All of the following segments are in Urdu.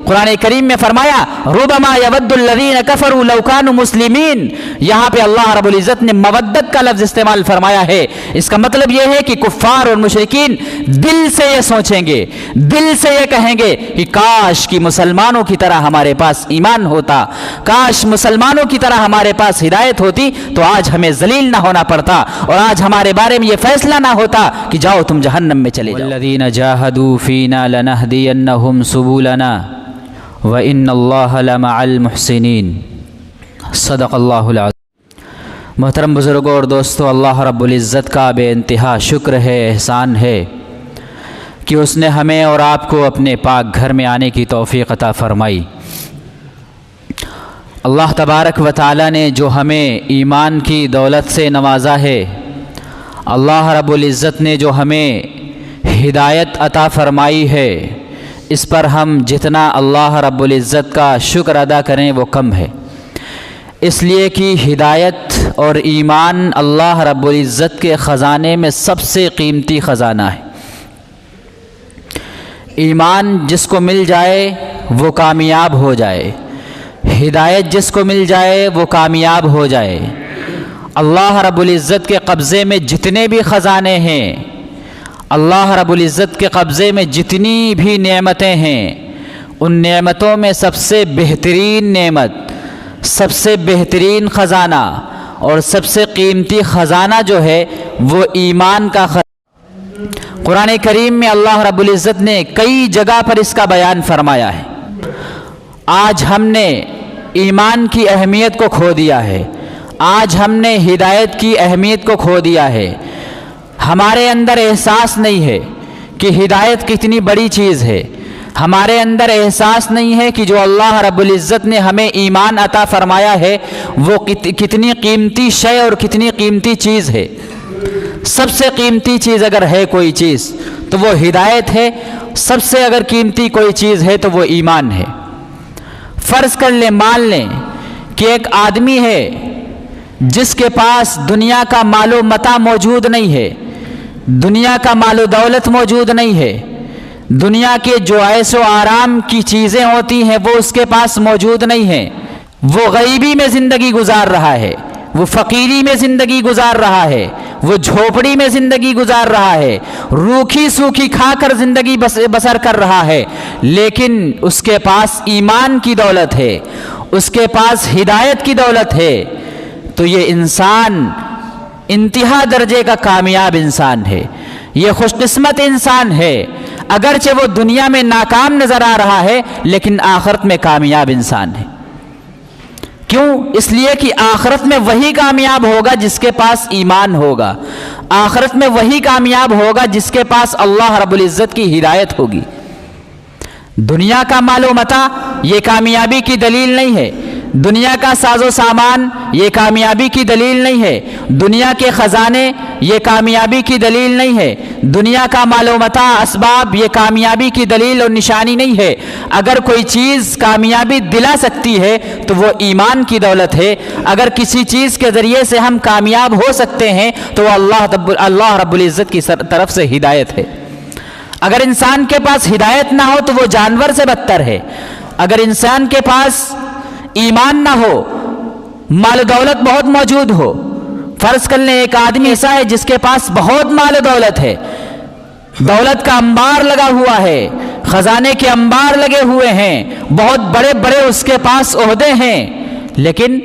قرآن کریم میں فرمایا ربما یود الذین کفروا لو کانوا مسلمین، یہاں پہ اللہ رب العزت نے مودت کا لفظ استعمال فرمایا ہے۔ اس کا مطلب یہ ہے کہ کفار اور مشرکین دل سے یہ سوچیں گے، دل سے یہ کہیں گے کہ کاش کہ مسلمانوں کی طرح ہمارے پاس ایمان ہوتا، کاش مسلمانوں کی طرح ہمارے پاس ہدایت ہوتی تو آج ہمیں ذلیل نہ ہونا پڑتا اور آج ہمارے بارے میں یہ فیصلہ نہ ہوتا کہ جاؤ تم جہنم میں چلے جاؤ۔ والذین جاہدوا فینا لنہدینہم سبلنا وَإِنَّ اللَّهَ لَمَعَ الْمُحْسِنِينَ۔ صدق اللہ العظیم۔ محترم بزرگوں اور دوستو، اللہ رب العزت کا بے انتہا شکر ہے، احسان ہے کہ اس نے ہمیں اور آپ کو اپنے پاک گھر میں آنے کی توفیق عطا فرمائی۔ اللہ تبارک و تعالی نے جو ہمیں ایمان کی دولت سے نوازا ہے، اللہ رب العزت نے جو ہمیں ہدایت عطا فرمائی ہے، اس پر ہم جتنا اللہ رب العزت کا شکر ادا کریں وہ کم ہے، اس لیے کہ ہدایت اور ایمان اللہ رب العزت کے خزانے میں سب سے قیمتی خزانہ ہے۔ ایمان جس کو مل جائے وہ کامیاب ہو جائے، ہدایت جس کو مل جائے وہ کامیاب ہو جائے۔ اللہ رب العزت کے قبضے میں جتنے بھی خزانے ہیں، اللہ رب العزت کے قبضے میں جتنی بھی نعمتیں ہیں، ان نعمتوں میں سب سے بہترین نعمت، سب سے بہترین خزانہ اور سب سے قیمتی خزانہ جو ہے وہ ایمان کا خزانہ۔ قرآن کریم میں اللہ رب العزت نے کئی جگہ پر اس کا بیان فرمایا ہے۔ آج ہم نے ایمان کی اہمیت کو کھو دیا ہے، آج ہم نے ہدایت کی اہمیت کو کھو دیا ہے۔ ہمارے اندر احساس نہیں ہے کہ ہدایت کتنی بڑی چیز ہے، ہمارے اندر احساس نہیں ہے کہ جو اللہ رب العزت نے ہمیں ایمان عطا فرمایا ہے وہ کتنی قیمتی شے اور کتنی قیمتی چیز ہے۔ سب سے قیمتی چیز اگر ہے کوئی چیز تو وہ ہدایت ہے، سب سے اگر قیمتی کوئی چیز ہے تو وہ ایمان ہے۔ فرض کر لیں، مان لیں کہ ایک آدمی ہے جس کے پاس دنیا کا مال و متاع موجود نہیں ہے، دنیا کا مال و دولت موجود نہیں ہے، دنیا کے جو عیش و آرام کی چیزیں ہوتی ہیں وہ اس کے پاس موجود نہیں ہیں، وہ غریبی میں زندگی گزار رہا ہے، وہ فقیری میں زندگی گزار رہا ہے، وہ جھوپڑی میں زندگی گزار رہا ہے، روکھی سوکھی کھا کر زندگی بسر کر رہا ہے، لیکن اس کے پاس ایمان کی دولت ہے، اس کے پاس ہدایت کی دولت ہے، تو یہ انسان انتہا درجے کا کامیاب انسان ہے، یہ خوش قسمت انسان ہے۔ اگرچہ وہ دنیا میں ناکام نظر آ رہا ہے لیکن آخرت میں کامیاب انسان ہے۔ کیوں؟ اس لیے کہ آخرت میں وہی کامیاب ہوگا جس کے پاس ایمان ہوگا، آخرت میں وہی کامیاب ہوگا جس کے پاس اللہ رب العزت کی ہدایت ہوگی۔ دنیا کا مال و متاع یہ کامیابی کی دلیل نہیں ہے، دنیا کا ساز و سامان یہ کامیابی کی دلیل نہیں ہے، دنیا کے خزانے یہ کامیابی کی دلیل نہیں ہے، دنیا کا مال و متاع اسباب یہ کامیابی کی دلیل اور نشانی نہیں ہے۔ اگر کوئی چیز کامیابی دلا سکتی ہے تو وہ ایمان کی دولت ہے۔ اگر کسی چیز کے ذریعے سے ہم کامیاب ہو سکتے ہیں تو وہ اللہ رب العزت کی طرف سے ہدایت ہے۔ اگر انسان کے پاس ہدایت نہ ہو تو وہ جانور سے بدتر ہے۔ اگر انسان کے پاس ایمان نہ ہو، مال و دولت بہت موجود ہو، فرض کر لیں ایک آدمی ایسا ہے جس کے پاس بہت مال و دولت ہے، دولت کا انبار لگا ہوا ہے، خزانے کے انبار لگے ہوئے ہیں، بہت بڑے بڑے اس کے پاس عہدے ہیں، لیکن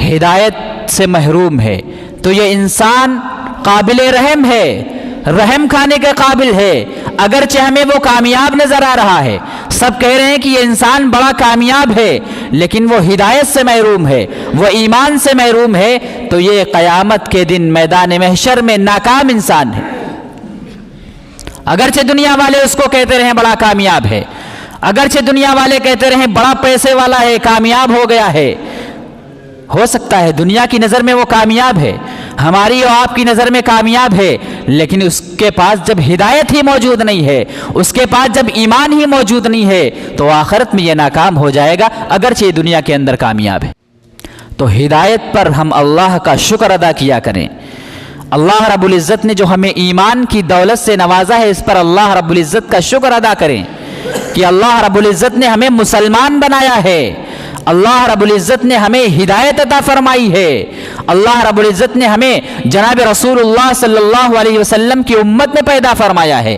ہدایت سے محروم ہے، تو یہ انسان قابل رحم ہے، رحم کھانے کے قابل ہے۔ اگرچہ ہمیں وہ کامیاب نظر آ رہا ہے، سب کہہ رہے ہیں کہ یہ انسان بڑا کامیاب ہے، لیکن وہ ہدایت سے محروم ہے، وہ ایمان سے محروم ہے، تو یہ قیامت کے دن میدان محشر میں ناکام انسان ہے۔ اگرچہ دنیا والے اس کو کہتے رہے بڑا کامیاب ہے، اگرچہ دنیا والے کہتے رہے بڑا پیسے والا ہے، کامیاب ہو گیا ہے، ہو سکتا ہے دنیا کی نظر میں وہ کامیاب ہے، ہماری اور آپ کی نظر میں کامیاب ہے، لیکن اس کے پاس جب ہدایت ہی موجود نہیں ہے، اس کے پاس جب ایمان ہی موجود نہیں ہے تو آخرت میں یہ ناکام ہو جائے گا، اگرچہ یہ دنیا کے اندر کامیاب ہے۔ تو ہدایت پر ہم اللہ کا شکر ادا کیا کریں۔ اللہ رب العزت نے جو ہمیں ایمان کی دولت سے نوازا ہے، اس پر اللہ رب العزت کا شکر ادا کریں کہ اللہ رب العزت نے ہمیں مسلمان بنایا ہے، اللہ رب العزت نے ہمیں ہدایت عطا فرمائی ہے، اللہ رب العزت نے ہمیں جناب رسول اللہ صلی اللہ علیہ وسلم کی امت میں پیدا فرمایا ہے،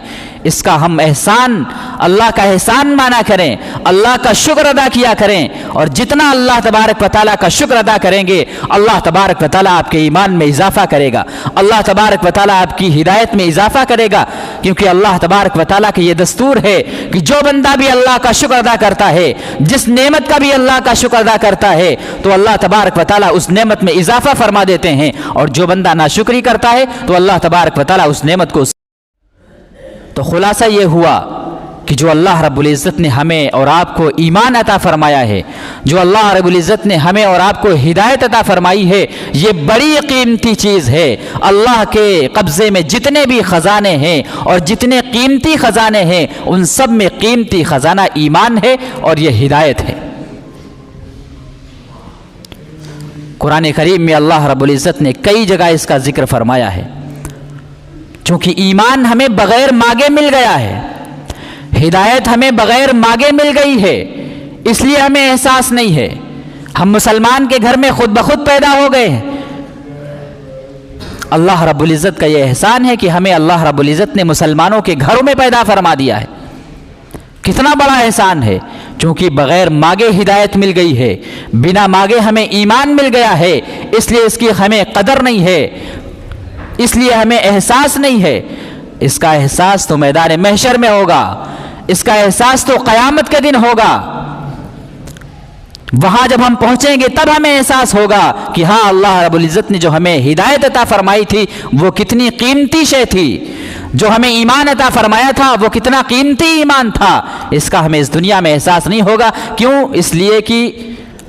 اس کا ہم احسان، اللہ کا احسان مانا کریں، اللہ کا شکر ادا کیا کریں، اور جتنا اللہ تبارک و تعالیٰ کا شکر ادا کریں گے اللہ تبارک و تعالیٰ آپ کے ایمان میں اضافہ کرے گا، اللہ تبارک و تعالیٰ آپ کی ہدایت میں اضافہ کرے گا، کیونکہ اللہ تبارک و تعالیٰ کی یہ دستور ہے کہ جو بندہ بھی اللہ کا شکر ادا کرتا ہے، جس نعمت کا بھی اللہ کا شکر ادا کرتا ہے تو اللہ تبارک و تعالیٰ اس نعمت میں اضافہ فرما دیتے ہیں، اور جو بندہ ناشکری کرتا ہے تو اللہ تبارک و تعالیٰ اس نعمت کو. تو خلاصہ یہ ہوا کہ جو اللہ رب العزت نے ہمیں اور آپ کو ایمان عطا فرمایا ہے، جو اللہ رب العزت نے ہمیں اور آپ کو ہدایت عطا فرمائی ہے، یہ بڑی قیمتی چیز ہے. اللہ کے قبضے میں جتنے بھی خزانے ہیں اور جتنے قیمتی خزانے ہیں ان سب میں قیمتی خزانہ ایمان ہے اور یہ ہدایت ہے. قرآن کریم میں اللہ رب العزت نے کئی جگہ اس کا ذکر فرمایا ہے. چونکہ ایمان ہمیں بغیر مانگے مل گیا ہے، ہدایت ہمیں بغیر مانگے مل گئی ہے، اس لیے ہمیں احساس نہیں ہے. ہم مسلمان کے گھر میں خود بخود پیدا ہو گئے ہیں. اللہ رب العزت کا یہ احسان ہے کہ ہمیں اللہ رب العزت نے مسلمانوں کے گھروں میں پیدا فرما دیا ہے. کتنا بڑا احسان ہے، چونکہ بغیر مانگے ہدایت مل گئی ہے، بنا مانگے ہمیں ایمان مل گیا ہے، اس لیے اس کی ہمیں قدر نہیں ہے، اس لیے ہمیں احساس نہیں ہے. اس کا احساس تو میدان محشر میں ہوگا، اس کا احساس تو قیامت کے دن ہوگا. وہاں جب ہم پہنچیں گے تب ہمیں احساس ہوگا کہ ہاں اللہ رب العزت نے جو ہمیں ہدایت عطا فرمائی تھی وہ کتنی قیمتی شے تھی، جو ہمیں ایمان عطا فرمایا تھا وہ کتنا قیمتی ایمان تھا. اس کا ہمیں اس دنیا میں احساس نہیں ہوگا. کیوں؟ اس لیے کہ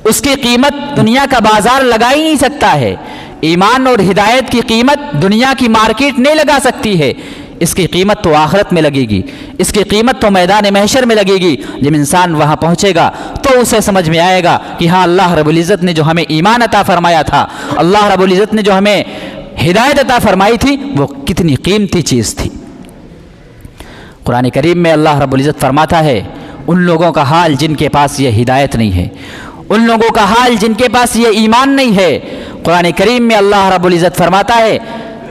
اس کی قیمت دنیا کا بازار لگا ہی نہیں سکتا ہے. ایمان اور ہدایت کی قیمت دنیا کی مارکیٹ نہیں لگا سکتی ہے. اس کی قیمت تو آخرت میں لگے گی، اس کی قیمت تو میدان محشر میں لگے گی. جب انسان وہاں پہنچے گا تو اسے سمجھ میں آئے گا کہ ہاں اللہ رب العزت نے جو ہمیں ایمان عطا فرمایا تھا، اللہ رب العزت نے جو ہمیں ہدایت عطا فرمائی تھی وہ کتنی قیمتی چیز تھی. قرآن کریم میں اللہ رب العزت فرماتا ہے ان لوگوں کا حال جن کے پاس یہ ہدایت نہیں ہے، ان لوگوں کا حال جن کے پاس یہ ایمان نہیں ہے. قرآن کریم میں اللہ رب العزت فرماتا ہے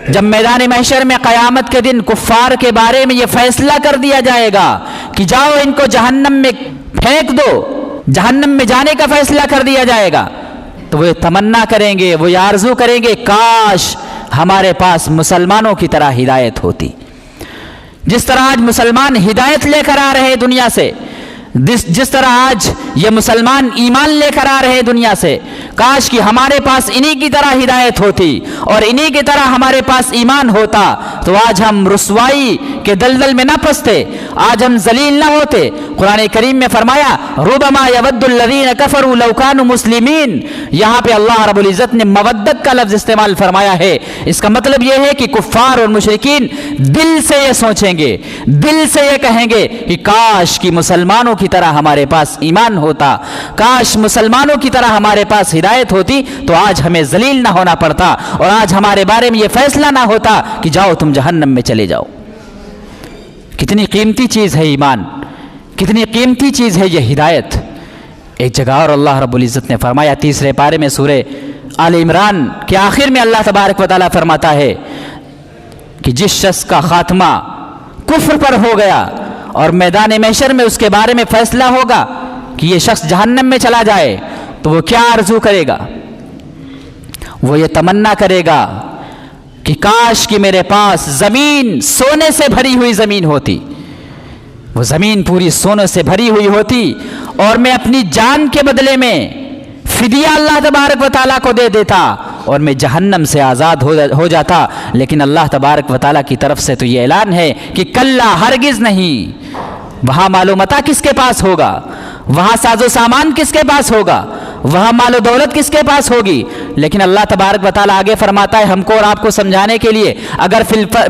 جب میدان محشر میں قیامت کے دن کفار کے بارے میں یہ فیصلہ کر دیا جائے گا کہ جاؤ ان کو جہنم میں پھینک دو، جہنم میں جانے کا فیصلہ کر دیا جائے گا، تو وہ تمنا کریں گے، وہ یہ آرزو کریں گے کاش ہمارے پاس مسلمانوں کی طرح ہدایت ہوتی. جس طرح آج مسلمان ہدایت لے کر آ رہے دنیا سے، جس طرح آج یہ مسلمان ایمان لے کر آ رہے دنیا سے، کاش کہ ہمارے پاس انہی کی طرح ہدایت ہوتی اور انہی کی طرح ہمارے پاس ایمان ہوتا تو آج ہم رسوائی کے دلدل میں نہ پھنستے، آج ہم ذلیل نہ ہوتے. قرآن کریم میں فرمایا ربما یود الذین کفروا لو کانوا مسلمین. یہاں پہ اللہ رب العزت نے مودت کا لفظ استعمال فرمایا ہے. اس کا مطلب یہ ہے کہ کفار اور مشرکین دل سے یہ سوچیں گے، دل سے یہ کہیں گے کہ کاش کہ مسلمانوں کی طرح ہمارے پاس ایمان ہوتا، کاش مسلمانوں کی طرح ہمارے پاس ہدایت ہوتی تو آج ہمیں ذلیل نہ ہونا پڑتا اور آج ہمارے بارے میں یہ فیصلہ نہ ہوتا کہ جاؤ تم جہنم میں چلے جاؤ. کتنی قیمتی چیز ہے ایمان، کتنی قیمتی چیز ہے یہ ہدایت. ایک جگہ اور اللہ رب العزت نے فرمایا 3 پارے میں سورہ آل عمران کے آخر میں اللہ تبارک و تعالیٰ فرماتا ہے کہ جس شخص کا خاتمہ کفر پر ہو گیا اور میدان محشر میں اس کے بارے میں فیصلہ ہوگا کہ یہ شخص جہنم میں چلا جائے تو وہ کیا آرزو کرے گا؟ وہ یہ تمنا کرے گا کہ کاش کہ میرے پاس زمین سونے سے بھری ہوئی زمین ہوتی، وہ زمین پوری سونے سے بھری ہوئی ہوتی اور میں اپنی جان کے بدلے میں فدیہ اللہ تبارک و تعالیٰ کو دے دیتا اور میں جہنم سے آزاد ہو جاتا. لیکن اللہ تبارک و تعالیٰ کی طرف سے تو یہ اعلان ہے کہ کلا ہرگز نہیں. وہاں مال و متاع کس کے پاس ہوگا؟ وہاں ساز و سامان کس کے پاس ہوگا؟ وہاں مال و دولت کس کے پاس ہوگی؟ لیکن اللہ تبارک و تعالیٰ آگے فرماتا ہے ہم کو اور آپ کو سمجھانے کے لیے اگر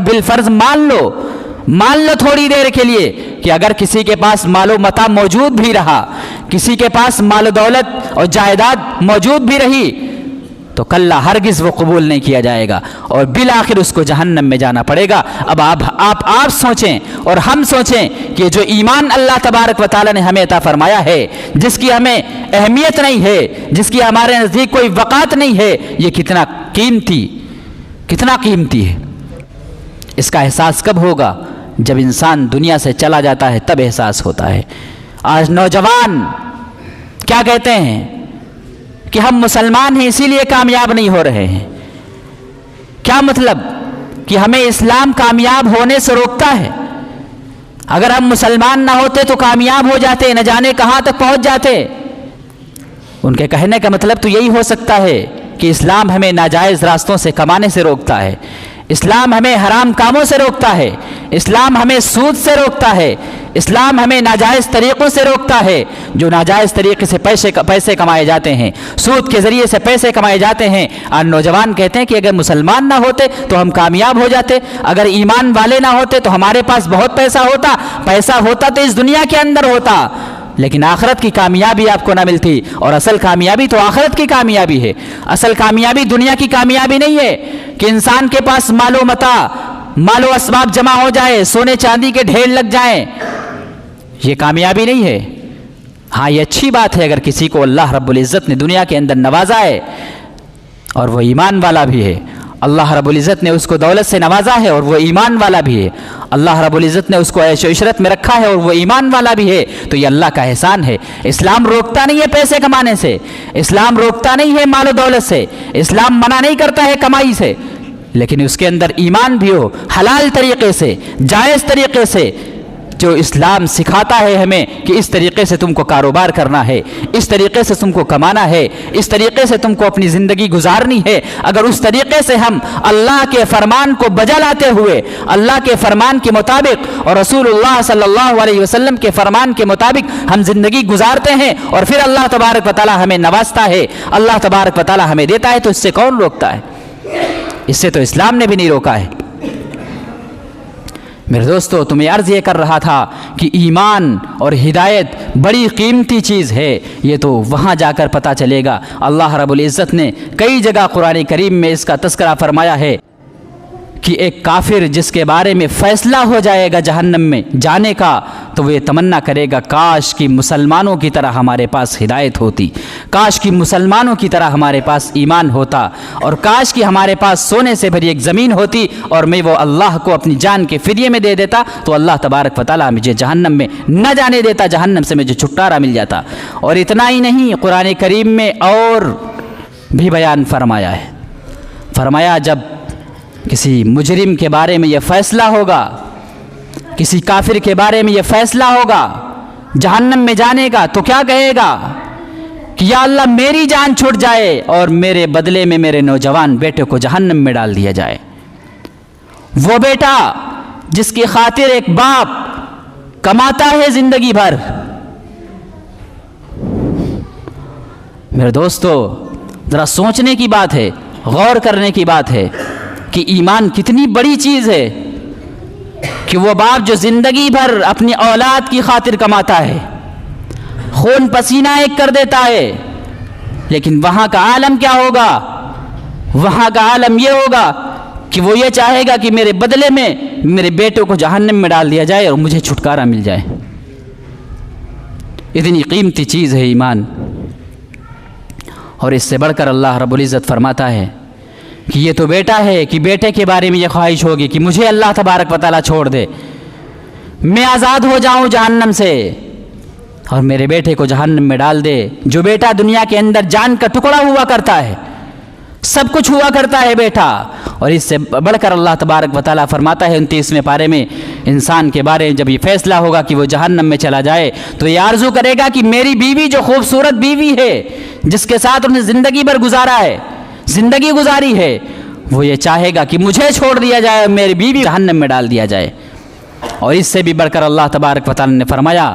بالفرض مان لو تھوڑی دیر کے لیے کہ اگر کسی کے پاس مال و متاع موجود بھی رہا، کسی کے پاس مال و دولت اور جائیداد موجود بھی رہی تو کلا ہرگز وہ قبول نہیں کیا جائے گا اور بالآخر اس کو جہنم میں جانا پڑے گا۔ اب آپ سوچیں اور ہم سوچیں کہ جو ایمان اللہ تبارک و تعالیٰ نے ہمیں عطا فرمایا ہے، جس کی ہمیں اہمیت نہیں ہے، جس کی ہمارے نزدیک کوئی وقعت نہیں ہے، یہ کتنا قیمتی ہے۔ اس کا احساس کب ہوگا؟ جب انسان دنیا سے چلا جاتا ہے تب احساس ہوتا ہے۔ آج نوجوان کیا کہتے ہیں کہ ہم مسلمان ہیں اسی لیے کامیاب نہیں ہو رہے ہیں۔ کیا مطلب؟ کہ ہمیں اسلام کامیاب ہونے سے روکتا ہے۔ اگر ہم مسلمان نہ ہوتے تو کامیاب ہو جاتے، نہ جانے کہاں تک پہنچ جاتے۔ ان کے کہنے کا مطلب تو یہی ہو سکتا ہے کہ اسلام ہمیں ناجائز راستوں سے کمانے سے روکتا ہے، اسلام ہمیں حرام کاموں سے روکتا ہے، اسلام ہمیں سود سے روکتا ہے، اسلام ہمیں ناجائز طریقوں سے روکتا ہے، جو ناجائز طریقے سے پیسے کمائے جاتے ہیں، سود کے ذریعے سے پیسے کمائے جاتے ہیں۔ اور نوجوان کہتے ہیں کہ اگر مسلمان نہ ہوتے تو ہم کامیاب ہو جاتے، اگر ایمان والے نہ ہوتے تو ہمارے پاس بہت پیسہ ہوتا تو اس دنیا کے اندر ہوتا، لیکن آخرت کی کامیابی آپ کو نہ ملتی۔ اور اصل کامیابی تو آخرت کی کامیابی ہے، اصل کامیابی دنیا کی کامیابی نہیں ہے کہ انسان کے پاس مال و متاع، مال و اسباب جمع ہو جائے، سونے چاندی کے ڈھیر لگ جائیں، یہ کامیابی نہیں ہے۔ ہاں یہ اچھی بات ہے اگر کسی کو اللہ رب العزت نے دنیا کے اندر نوازا ہے اور وہ ایمان والا بھی ہے، اللہ رب العزت نے اس کو دولت سے نوازا ہے اور وہ ایمان والا بھی ہے، اللہ رب العزت نے اس کو عیش و عشرت میں رکھا ہے اور وہ ایمان والا بھی ہے، تو یہ اللہ کا احسان ہے۔ اسلام روکتا نہیں ہے پیسے کمانے سے، اسلام روکتا نہیں ہے مال و دولت سے، اسلام منع نہیں کرتا ہے کمائی سے، لیکن اس کے اندر ایمان بھی ہو، حلال طریقے سے، جائز طریقے سے، جو اسلام سکھاتا ہے ہمیں کہ اس طریقے سے تم کو کاروبار کرنا ہے، اس طریقے سے تم کو کمانا ہے، اس طریقے سے تم کو اپنی زندگی گزارنی ہے۔ اگر اس طریقے سے ہم اللہ کے فرمان کو بجا لاتے ہوئے، اللہ کے فرمان کے مطابق اور رسول اللہ صلی اللہ علیہ وسلم کے فرمان کے مطابق ہم زندگی گزارتے ہیں اور پھر اللہ تبارک و تعالی ہمیں نوازتا ہے، اللہ تبارک و تعالی ہمیں دیتا ہے، تو اس سے کون روکتا ہے؟ اس سے تو اسلام نے بھی نہیں روکا ہے۔ میرے دوستو، تمہیں عرض یہ کر رہا تھا کہ ایمان اور ہدایت بڑی قیمتی چیز ہے، یہ تو وہاں جا کر پتہ چلے گا۔ اللہ رب العزت نے کئی جگہ قرآن کریم میں اس کا تذکرہ فرمایا ہے کہ ایک کافر جس کے بارے میں فیصلہ ہو جائے گا جہنم میں جانے کا، تو وہ یہ تمنا کرے گا کاش کہ مسلمانوں کی طرح ہمارے پاس ہدایت ہوتی، کاش کہ مسلمانوں کی طرح ہمارے پاس ایمان ہوتا، اور کاش کہ ہمارے پاس سونے سے بھری ایک زمین ہوتی اور میں وہ اللہ کو اپنی جان کے فدیے میں دے دیتا، تو اللہ تبارک و تعالیٰ مجھے جہنم میں نہ جانے دیتا، جہنم سے مجھے چھٹکارا مل جاتا۔ اور اتنا ہی نہیں، قرآن کریم میں اور بھی بیان فرمایا ہے، فرمایا جب کسی مجرم کے بارے میں یہ فیصلہ ہوگا، کسی کافر کے بارے میں یہ فیصلہ ہوگا جہنم میں جانے کا، تو کیا کہے گا کہ یا اللہ میری جان چھوٹ جائے اور میرے بدلے میں میرے نوجوان بیٹے کو جہنم میں ڈال دیا جائے۔ وہ بیٹا جس کی خاطر ایک باپ کماتا ہے زندگی بھر۔ میرے دوستو، ذرا سوچنے کی بات ہے، غور کرنے کی بات ہے کہ ایمان کتنی بڑی چیز ہے کہ وہ باپ جو زندگی بھر اپنی اولاد کی خاطر کماتا ہے، خون پسینہ ایک کر دیتا ہے، لیکن وہاں کا عالم کیا ہوگا؟ وہاں کا عالم یہ ہوگا کہ وہ یہ چاہے گا کہ میرے بدلے میں میرے بیٹوں کو جہنم میں ڈال دیا جائے اور مجھے چھٹکارا مل جائے۔ اتنی قیمتی چیز ہے ایمان۔ اور اس سے بڑھ کر اللہ رب العزت فرماتا ہے کہ یہ تو بیٹا ہے کہ بیٹے کے بارے میں یہ خواہش ہوگی کہ مجھے اللہ تبارک و تعالیٰ چھوڑ دے، میں آزاد ہو جاؤں جہنم سے اور میرے بیٹے کو جہنم میں ڈال دے۔ جو بیٹا دنیا کے اندر جان کا ٹکڑا ہوا کرتا ہے، سب کچھ ہوا کرتا ہے بیٹا، اور اس سے بڑھ کر اللہ تبارک و تعالیٰ فرماتا ہے 29ویں پارے میں انسان کے بارے میں جب یہ فیصلہ ہوگا کہ وہ جہنم میں چلا جائے تو یہ آرزو کرے گا کہ میری بیوی جو خوبصورت بیوی ہے جس کے ساتھ انہیں زندگی بھر زندگی گزاری ہے، وہ یہ چاہے گا کہ مجھے چھوڑ دیا جائے اور میری بیوی جہنم میں ڈال دیا جائے۔ اور اس سے بھی بڑھ کر اللہ تبارک و تعالیٰ نے فرمایا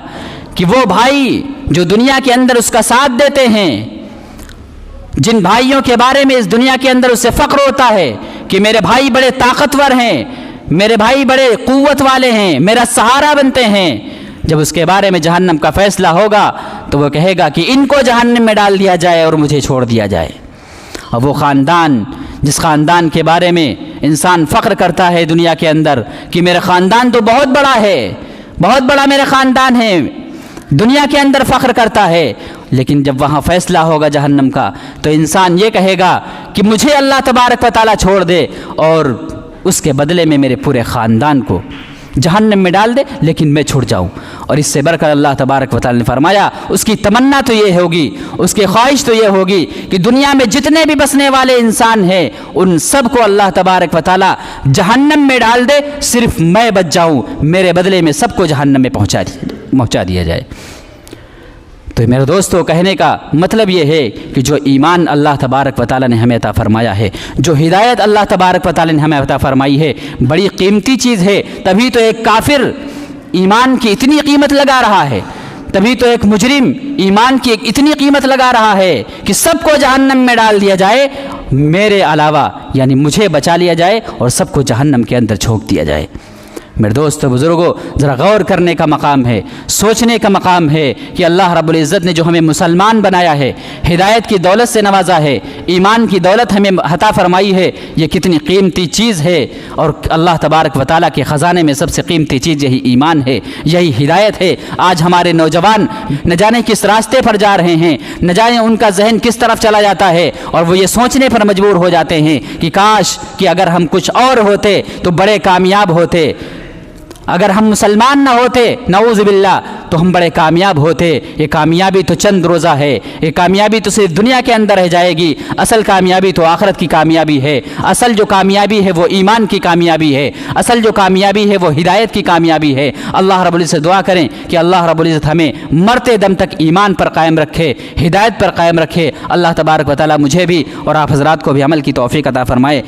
کہ وہ بھائی جو دنیا کے اندر اس کا ساتھ دیتے ہیں، جن بھائیوں کے بارے میں اس دنیا کے اندر اسے فخر ہوتا ہے کہ میرے بھائی بڑے طاقتور ہیں، میرے بھائی بڑے قوت والے ہیں، میرا سہارا بنتے ہیں، جب اس کے بارے میں جہنم کا فیصلہ ہوگا تو وہ کہے گا کہ ان کو جہنم میں ڈال دیا جائے اور مجھے چھوڑ دیا جائے۔ اور وہ خاندان جس خاندان کے بارے میں انسان فخر کرتا ہے دنیا کے اندر کہ میرا خاندان تو بہت بڑا ہے، بہت بڑا میرا خاندان ہے، دنیا کے اندر فخر کرتا ہے، لیکن جب وہاں فیصلہ ہوگا جہنم کا تو انسان یہ کہے گا کہ مجھے اللہ تبارک و تعالیٰ چھوڑ دے اور اس کے بدلے میں میرے پورے خاندان کو جہنم میں ڈال دے، لیکن میں چھوٹ جاؤں۔ اور اس سے بڑھ کر اللہ تبارک و تعالیٰ نے فرمایا اس کی تمنا تو یہ ہوگی، اس کی خواہش تو یہ ہوگی کہ دنیا میں جتنے بھی بسنے والے انسان ہیں ان سب کو اللہ تبارک و تعالیٰ جہنم میں ڈال دے، صرف میں بچ جاؤں، میرے بدلے میں سب کو جہنم میں پہنچا دیا جائے۔ تو میرے دوستو، کہنے کا مطلب یہ ہے کہ جو ایمان اللہ تبارک و تعالیٰ نے ہمیں عطا فرمایا ہے، جو ہدایت اللہ تبارک و تعالیٰ نے ہمیں عطا فرمائی ہے، بڑی قیمتی چیز ہے۔ تبھی تو ایک کافر ایمان کی اتنی قیمت لگا رہا ہے، تبھی تو ایک مجرم ایمان کی ایک اتنی قیمت لگا رہا ہے کہ سب کو جہنم میں ڈال دیا جائے، میرے علاوہ یعنی مجھے بچا لیا جائے اور سب کو جہنم کے اندر جھونک دیا جائے۔ میرے دوستو بزرگوں، ذرا غور کرنے کا مقام ہے، سوچنے کا مقام ہے کہ اللہ رب العزت نے جو ہمیں مسلمان بنایا ہے، ہدایت کی دولت سے نوازا ہے، ایمان کی دولت ہمیں عطا فرمائی ہے، یہ کتنی قیمتی چیز ہے۔ اور اللہ تبارک و تعالیٰ کے خزانے میں سب سے قیمتی چیز یہی ایمان ہے، یہی ہدایت ہے۔ آج ہمارے نوجوان نہ جانے کس راستے پر جا رہے ہیں، نہ جانے ان کا ذہن کس طرف چلا جاتا ہے، اور وہ یہ سوچنے پر مجبور ہو جاتے ہیں کہ کاش کہ اگر ہم کچھ اور ہوتے تو بڑے کامیاب ہوتے، اگر ہم مسلمان نہ ہوتے نعوذ باللہ تو ہم بڑے کامیاب ہوتے۔ یہ کامیابی تو چند روزہ ہے، یہ کامیابی تو صرف دنیا کے اندر رہ جائے گی، اصل کامیابی تو آخرت کی کامیابی ہے۔ اصل جو کامیابی ہے وہ ایمان کی کامیابی ہے، اصل جو کامیابی ہے وہ ہدایت کی کامیابی ہے۔ اللہ رب العزت سے دعا کریں کہ اللہ رب العزت ہمیں مرتے دم تک ایمان پر قائم رکھے، ہدایت پر قائم رکھے۔ اللہ تبارک و تعالیٰ مجھے بھی اور آپ حضرات کو بھی عمل کی توفیق عطا فرمائے۔